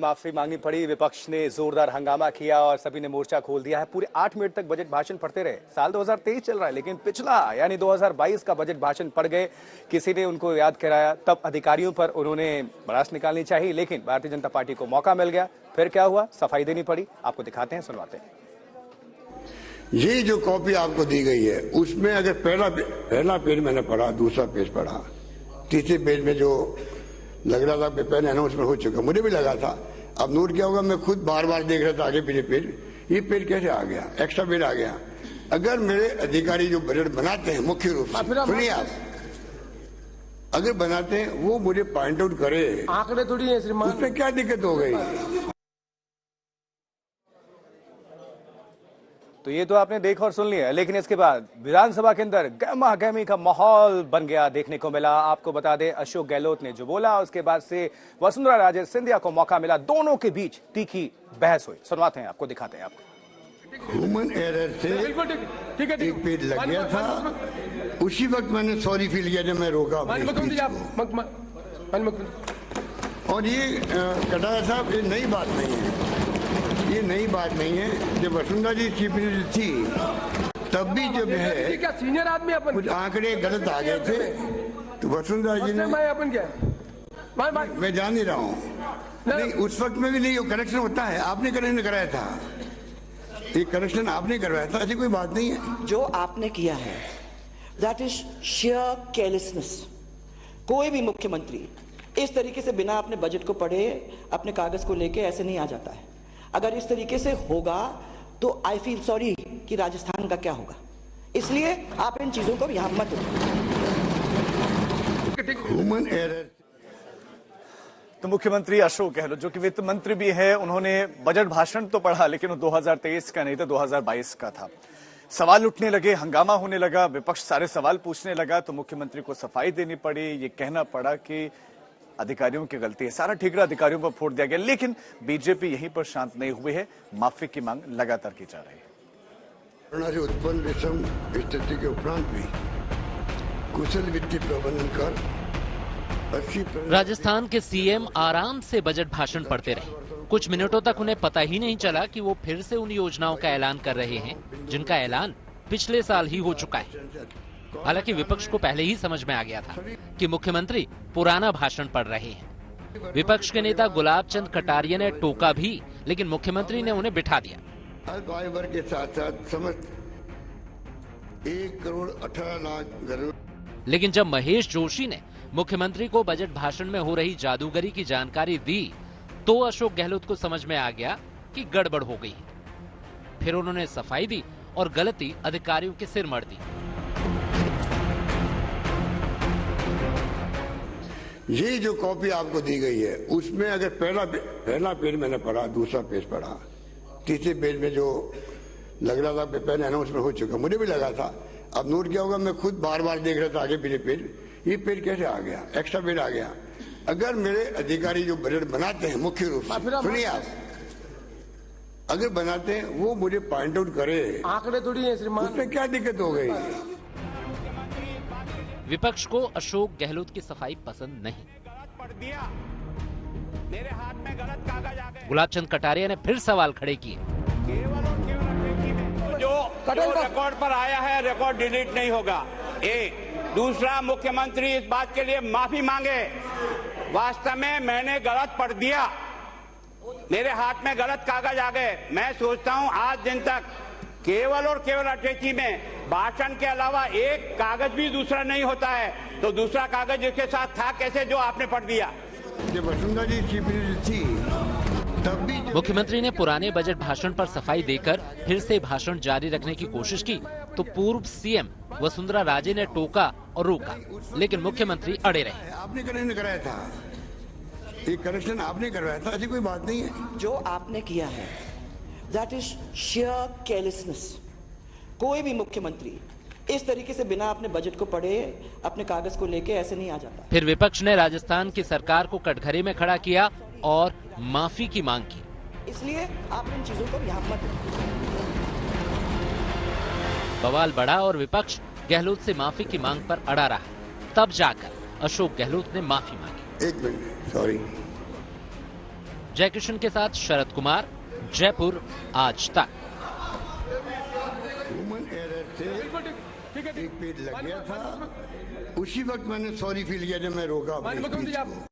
माफी मांगनी पड़ी। विपक्ष ने जोरदार हंगामा किया और सभी ने मोर्चा खोल दिया है। पूरे 8 मिनट तक बजट भाषण पढ़ते रहे। साल 2023 चल रहा है, लेकिन पिछला यानी 2022 का बजट भाषण पढ़ गए। किसी ने उनको याद कराया, तब अधिकारियों पर उन्होंने भड़ास निकालनी चाहिए, लेकिन भारतीय जनता पार्टी को मौका मिल गया। फिर क्या हुआ, सफाई देनी पड़ी। आपको दिखाते हैं, सुनवाते हैं। ये जो कॉपी आपको दी गई है, उसमें अगर पहला पेज मैंने पढ़ा, दूसरा पेज पढ़ा, तीसरे पेज में जो लग रहा था पेन अनाउंसमेंट हो चुका, मुझे भी लगा था। अब नोट क्या होगा, मैं खुद बार बार देख रहा था आगे पीछे पेज, ये पेज कैसे आ गया, एक्स्ट्रा पेज आ गया। अगर मेरे अधिकारी जो बजट बनाते हैं, मुख्य रूप से सुनिए आप, अगर बनाते हैं वो मुझे पॉइंट आउट करे, आंकड़े थोड़ी है श्रीमान, उसमें क्या दिक्कत हो गई। तो ये तो आपने देखा और सुन लिया, लेकिन इसके बाद विधानसभा के अंदर गहमा गहमी का माहौल बन गया देखने को मिला। आपको बता दें, अशोक गहलोत ने जो बोला, उसके बाद से वसुंधरा राजे सिंधिया को मौका मिला। दोनों के बीच तीखी बहस हुई। सुनवाते हैं, आपको दिखाते हैं। आपको ह्यूमन एरर से एक पेज लग गया था, उसी वक्त मैंने सॉरी फील किया जब मैं रोका। और ये कटारिया साहब, ये नई बात नहीं है, ये नई बात नहीं है। जब वसुंधरा जी चीफ मिनिस्टर थी, तब भी जब है क्या सीनियर आदमी अपन कुछ आंकड़े गलत आ गए थे, तो वसुंधरा जी ने, अपन क्या मैं जान नहीं रहा हूँ, नहीं उस वक्त में भी नहीं, वो करेक्शन होता है। आपने करेक्शन कराया था, ये करेक्शन आपने करवाया था, ऐसी कोई बात नहीं है। जो आपने किया है दैट इज शेयर केयरलेसनेस। कोई भी मुख्यमंत्री इस तरीके से बिना अपने बजट को पढ़े, अपने कागज को लेके ऐसे नहीं आ जाता है। अगर इस तरीके से होगा तो आई फील सॉरी कि राजस्थान का क्या होगा। इसलिए आप इन चीजों को यहां मत ह्यूमन एरर। तो मुख्यमंत्री अशोक गहलोत, जो कि वित्त मंत्री भी है, उन्होंने बजट भाषण तो पढ़ा, लेकिन वो 2023 का नहीं था, 2022 का था। सवाल उठने लगे, हंगामा होने लगा, विपक्ष सारे सवाल पूछने लगा, तो मुख्यमंत्री को सफाई देनी पड़ी। ये कहना पड़ा कि अधिकारियों की गलती है, सारा ठिकरा अधिकारियों पर फोड़ दिया गया। लेकिन बीजेपी यहीं पर शांत नहीं हुई है, माफी की मांग लगातार की जा रही है। कोरोना से उत्पन्न विषम स्थिति के उपरांत भी कुशल वित्तीय प्रबंधन कर 80%। राजस्थान के सीएम आराम से बजट भाषण पढ़ते रहे। कुछ मिनटों तक उन्हें पता ही नहीं चला कि वो फिर से उन योजनाओं का ऐलान कर रहे हैं जिनका ऐलान पिछले साल ही हो चुका है। हालांकि विपक्ष को पहले ही समझ में आ गया था कि मुख्यमंत्री पुराना भाषण पढ़ रहे हैं। विपक्ष के नेता गुलाब चंद कटारिया ने टोका भी, लेकिन मुख्यमंत्री ने उन्हें बिठा दिया। अल्प आयु वर्ग के साथ साथ समस्त 1,18,00,000 जरूर। लेकिन जब महेश जोशी ने मुख्यमंत्री को बजट भाषण में हो रही जादूगरी की जानकारी दी, तो अशोक गहलोत को समझ में आ गया कि गड़बड़ हो गई। फिर उन्होंने सफाई दी और गलती अधिकारियों के सिर मढ़ दी। ये जो कॉपी आपको दी गई है, उसमें अगर पहला पेज मैंने पढ़ा, दूसरा पेज पढ़ा, तीसरे पेज में जो लग रहा था पेन अनाउंसमेंट हो चुका, मुझे भी लगा था। अब नोट क्या होगा, मैं खुद बार बार देख रहा था आगे पीछे पेज, ये पेज कैसे आ गया, एक्स्ट्रा पेज आ गया। अगर मेरे अधिकारी जो बजट बनाते हैं, मुख्य रूप से सुनिए आप, अगर बनाते हैं वो मुझे पॉइंट आउट करे, आंकड़े थोड़ी है श्रीमान, उसमें क्या दिक्कत हो गई। विपक्ष को अशोक गहलोत की सफाई पसंद नहीं। मेरे हाथ में गलत कागज आ गए। गुलाब चंद कटारिया ने फिर सवाल खड़े किए। जो रिकॉर्ड पर आया है, रिकॉर्ड डिलीट नहीं होगा। एक दूसरा, मुख्यमंत्री इस बात के लिए माफी मांगे। वास्तव में मैंने गलत पढ़ दिया, मेरे हाथ में गलत कागज आ गए। मैं सोचता हूं आज दिन तक केवल और केवल अटैची में भाषण के अलावा एक कागज भी दूसरा नहीं होता है, तो दूसरा कागज जिसके साथ था कैसे जो आपने पढ़ दिया। जब वसुंधरा जी चीफ मिनिस्टर थी, तब भी मुख्यमंत्री ने पुराने बजट भाषण पर सफाई देकर फिर से भाषण जारी रखने की कोशिश की, तो पूर्व सीएम वसुंधरा राजे ने टोका और रोका, लेकिन मुख्यमंत्री अड़े रहे। आपने करेक्शन कराया था, ये करेक्शन आपने करवाया था, ऐसी कोई बात नहीं है। जो आपने किया है दैट इज शेयर केयरलेसनेस। कोई भी मुख्यमंत्री इस तरीके से बिना अपने बजट को पढ़े, अपने कागज को लेके ऐसे नहीं आ जाता। फिर विपक्ष ने राजस्थान की सरकार को कटघरे में खड़ा किया और माफी की मांग की। इसलिए आप इन चीजों को यहां मत। बवाल बढ़ा और विपक्ष गहलोत से माफी की मांग पर अड़ा रहा। तब जाकर अशोक गहलोत ने माफी मांगी। एक मिनट, सॉरी। जयकिशन के साथ शरद कुमार, जयपुर, आज तक। ह्यूमन एरर से एक पेज लग गया था, उसी वक्त मैंने सॉरी फील किया जब मैं रोका अपने माननीय मुख्यमंत्री स्पीच आप को।